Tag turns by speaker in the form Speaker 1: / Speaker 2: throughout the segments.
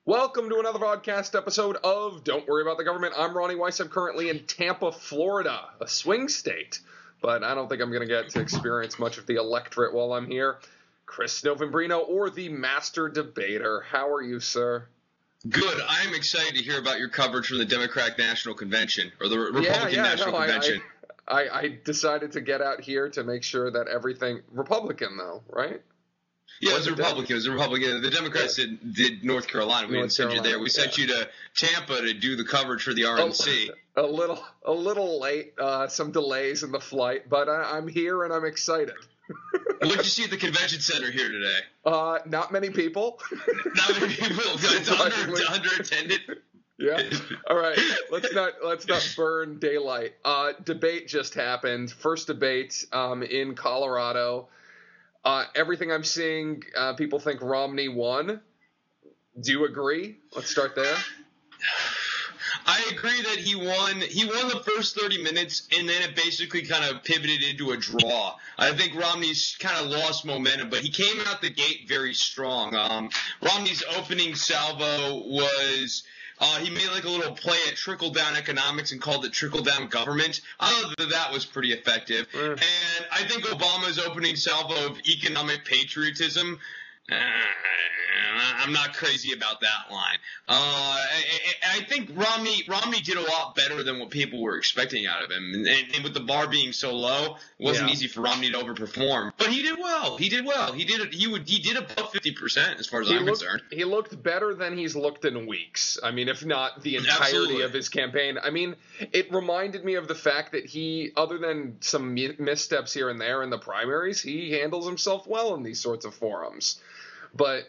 Speaker 1: Welcome to another podcast episode of Don't Worry About the Government. I'm Roni Weiss. I'm currently in Tampa, Florida, a swing state, but I don't think I'm going to get to experience much of the electorate while I'm here. Chris Novembrino, or the Master Debater. How are you, sir?
Speaker 2: Good. I'm excited to hear about your coverage from the Democratic National Convention, or the Republican National Convention.
Speaker 1: I decided to get out here to make sure that everything – Republican, though, right?
Speaker 2: Yeah, it was a Republican. It was a Republican. The Democrats did North Carolina. We didn't send you there. We sent you to Tampa to do the coverage for the RNC.
Speaker 1: A little late. Some delays in the flight, but I'm here and I'm excited.
Speaker 2: What did you see at the convention center here today?
Speaker 1: Not many people.
Speaker 2: Not many people. It's under attended.
Speaker 1: Yeah. All right. Let's not burn daylight. Debate just happened. First debate in Colorado. Everything I'm seeing, people think Romney won. Do you agree? Let's start there.
Speaker 2: I agree that he won. He won the first 30 minutes, and then it basically kind of pivoted into a draw. I think Romney's kind of lost momentum, but he came out the gate very strong. Romney's opening salvo was he made like a little play at trickle-down economics and called it trickle-down government. I thought that was pretty effective. And I think Obama's opening salvo of economic patriotism, I'm not crazy about that line. I think Romney did a lot better than what people were expecting out of him. And with the bar being so low, it wasn't easy for Romney to overperform. But he did well. He did above 50% as far as I'm concerned.
Speaker 1: He looked better than he's looked in weeks. I mean, if not the entirety of his campaign. I mean, it reminded me of the fact that he, other than some missteps here and there in the primaries, he handles himself well in these sorts of forums. But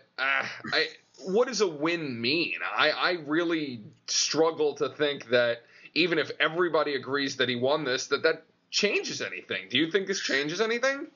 Speaker 1: what does a win mean? I really struggle to think that even if everybody agrees that he won this, that changes anything. Do you think this changes anything?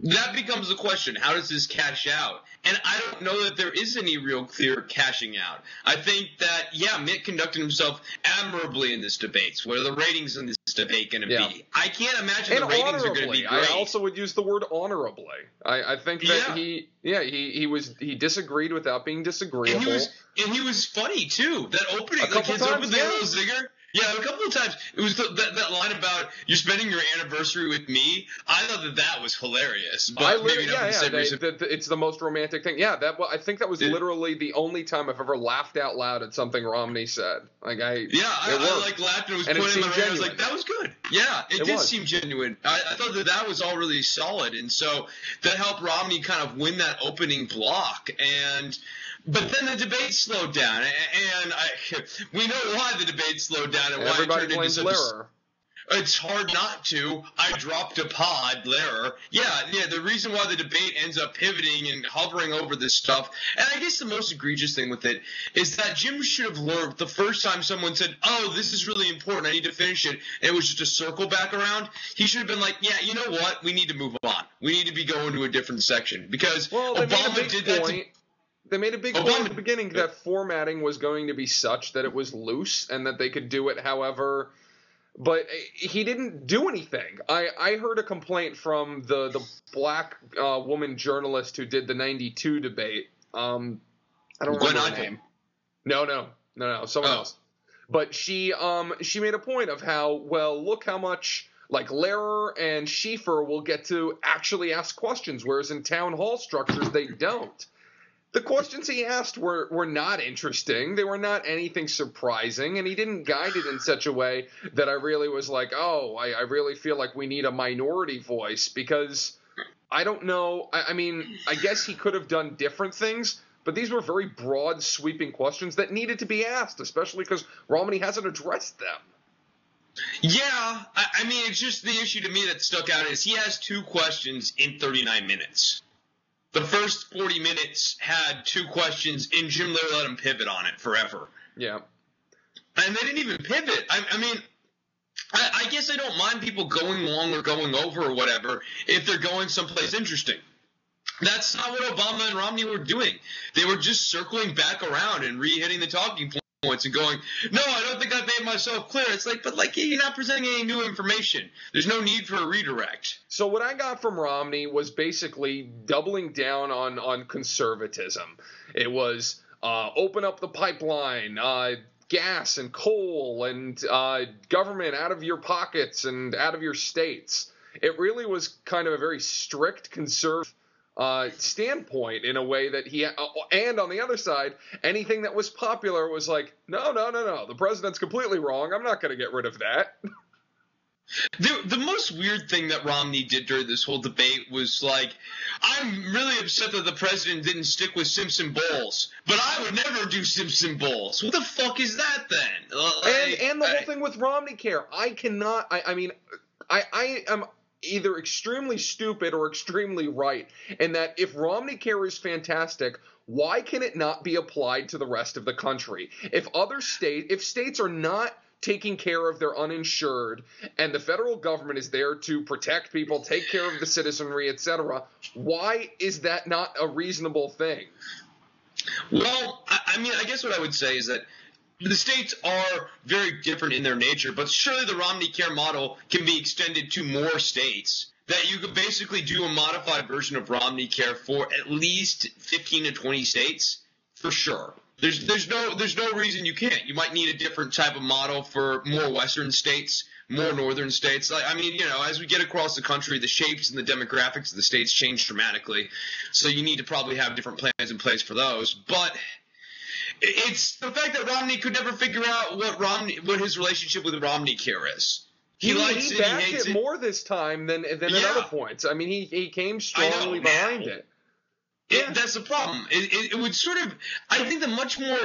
Speaker 2: That becomes the question. How does this cash out? And I don't know that there is any real clear cashing out. I think that, Mitt conducted himself admirably in this debate. What are the ratings in this debate going to be? I can't imagine the ratings are going to be great.
Speaker 1: I also would use the word honorably. I think that he disagreed without being disagreeable.
Speaker 2: And he was funny, too. That opening, like his opening little zinger. Yeah, a couple of times. It was that line about you're spending your anniversary with me. I thought that was hilarious. But
Speaker 1: it's the most romantic thing. Yeah, I think that was literally the only time I've ever laughed out loud at something Romney said. I
Speaker 2: laughed and was putting in my hand. I was like, that was good. Yeah, it did seem genuine. I thought that was all really solid, and so that helped Romney kind of win that opening block. But then the debate slowed down, and we know why the debate slowed down and why
Speaker 1: everybody
Speaker 2: it turned into
Speaker 1: Lehrer.
Speaker 2: It's hard not to. I dropped a pod, Lehrer. Yeah, the reason why the debate ends up pivoting and hovering over this stuff, and I guess the most egregious thing with it is that Jim should have learned the first time someone said, oh, this is really important, I need to finish it, and it was just a circle back around, he should have been like, yeah, you know what, we need to move on. We need to be going to a different section. Because Obama did that
Speaker 1: They made a big point at the beginning that formatting was going to be such that it was loose and that they could do it however. But he didn't do anything. I heard a complaint from the black woman journalist who did the 92 debate. I don't remember her name. No, someone else. But she made a point of how, well, look how much like Lehrer and Schieffer will get to actually ask questions, whereas in town hall structures they don't. The questions he asked were not interesting. They were not anything surprising, and he didn't guide it in such a way that I really was like, oh, I really feel like we need a minority voice, because I don't know. I mean, I guess he could have done different things, but these were very broad, sweeping questions that needed to be asked, especially because Romney hasn't addressed them.
Speaker 2: Yeah, I mean, it's just the issue to me that stuck out is he has two questions in 39 minutes. The first 40 minutes had two questions, and Jim Lehrer let him pivot on it forever.
Speaker 1: Yeah.
Speaker 2: And they didn't even pivot. I mean, I guess I don't mind people going long or going over or whatever if they're going someplace interesting. That's not what Obama and Romney were doing. They were just circling back around and re-hitting the talking points and going, no, I don't think I've made myself clear. It's like, but like, you're not presenting any new information. There's no need for a redirect.
Speaker 1: So what I got from Romney was basically doubling down on conservatism. It was, open up the pipeline, gas and coal and government out of your pockets and out of your states. It really was kind of a very strict conservative standpoint in a way that and on the other side, anything that was popular was like, no, the president's completely wrong. I'm not going to get rid of that.
Speaker 2: The most weird thing that Romney did during this whole debate was like, I'm really upset that the president didn't stick with Simpson Bowls, but I would never do Simpson Bowls. What the fuck is that then?
Speaker 1: And the whole thing with Romney Care. I am either extremely stupid or extremely right in that if Romney Care is fantastic, why can it not be applied to the rest of the country? If states are not taking care of their uninsured and the federal government is there to protect people, take care of the citizenry, etc., why is that not a reasonable thing?
Speaker 2: Well, I guess what I would say is that the states are very different in their nature, but surely the Romney Care model can be extended to more states, that you could basically do a modified version of Romney Care for at least 15 to 20 states, for sure. There's no reason you can't. You might need a different type of model for more western states, more northern states. As we get across the country, the shapes and the demographics of the states change dramatically, so you need to probably have different plans in place for those. But it's the fact that Romney could never figure out what his relationship with Romney Care is. He likes it,
Speaker 1: backed
Speaker 2: he hates
Speaker 1: it more this time than at other points. I mean, he came strongly behind it.
Speaker 2: That's the problem. It would sort of – I think the much more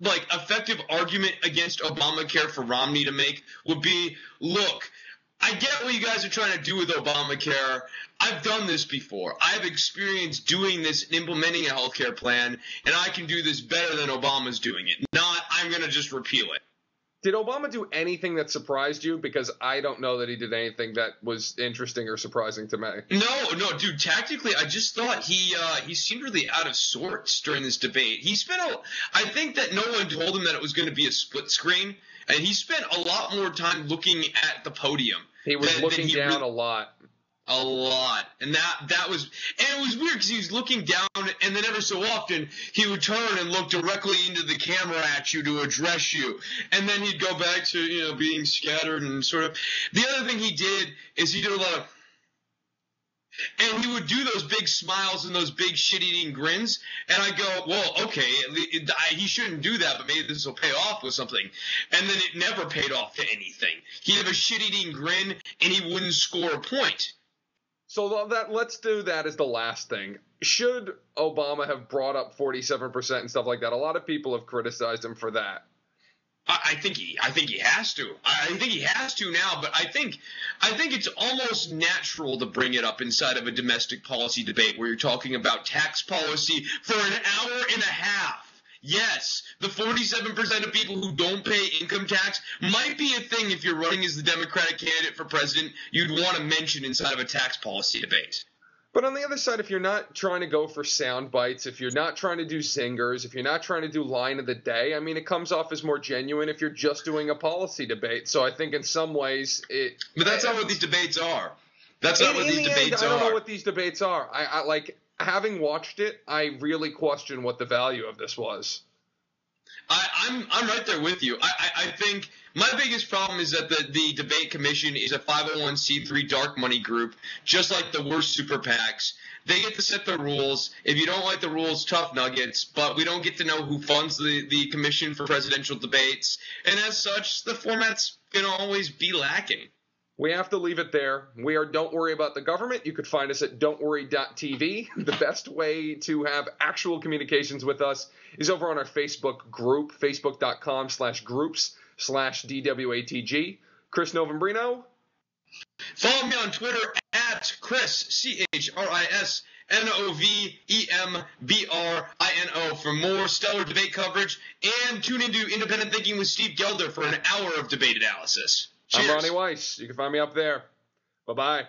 Speaker 2: effective argument against Obamacare for Romney to make would be, look, I get what you guys are trying to do with Obamacare. I've done this before. I have experience doing this and implementing a health care plan, and I can do this better than Obama's doing it. Not I'm going to just repeal it.
Speaker 1: Did Obama do anything that surprised you? Because I don't know that he did anything that was interesting or surprising to me.
Speaker 2: No, dude. Tactically, I just thought he seemed really out of sorts during this debate. I think that no one told him that it was going to be a split screen, and he spent a lot more time looking at the podium.
Speaker 1: He was looking down a lot.
Speaker 2: A lot. And that was – and it was weird because he was looking down, and then every so often he would turn and look directly into the camera at you to address you. And then he'd go back to, being scattered and sort of – the other thing he did is he did a lot of – and he would do those big smiles and those big shit-eating grins. And I go, well, okay, he shouldn't do that, but maybe this will pay off with something. And then it never paid off to anything. He'd have a shit-eating grin, and he wouldn't score a point.
Speaker 1: So let's do that as the last thing. Should Obama have brought up 47% and stuff like that? A lot of people have criticized him for that.
Speaker 2: I think he has to. I think he has to now, but I think it's almost natural to bring it up inside of a domestic policy debate where you're talking about tax policy for an hour and a half. Yes, the 47% of people who don't pay income tax might be a thing if you're running as the Democratic candidate for president you'd want to mention inside of a tax policy debate.
Speaker 1: But on the other side, if you're not trying to go for sound bites, if you're not trying to do singers, if you're not trying to do line of the day, I mean, it comes off as more genuine if you're just doing a policy debate. So I think in some ways it –
Speaker 2: But that's not what these debates are. That's not what these debates are.
Speaker 1: I don't know what these debates are. I like – having watched it, I really question what the value of this was.
Speaker 2: I'm right there with you. I think my biggest problem is that the debate commission is a 501c3 dark money group, just like the worst super PACs. They get to set the rules. If you don't like the rules, tough nuggets. But we don't get to know who funds the commission for presidential debates. And as such, the format's going to always be lacking.
Speaker 1: We have to leave it there. We are Don't Worry About the Government. You could find us at don'tworry.tv. The best way to have actual communications with us is over on our Facebook group, facebook.com/groups/DWATG. Chris Novembrino.
Speaker 2: Follow me on Twitter at Chris, ChrisNovembrino for more stellar debate coverage. And tune into Independent Thinking with Steve Gelder for an hour of debate analysis. Cheers.
Speaker 1: I'm Ronnie Weiss. You can find me up there. Bye-bye.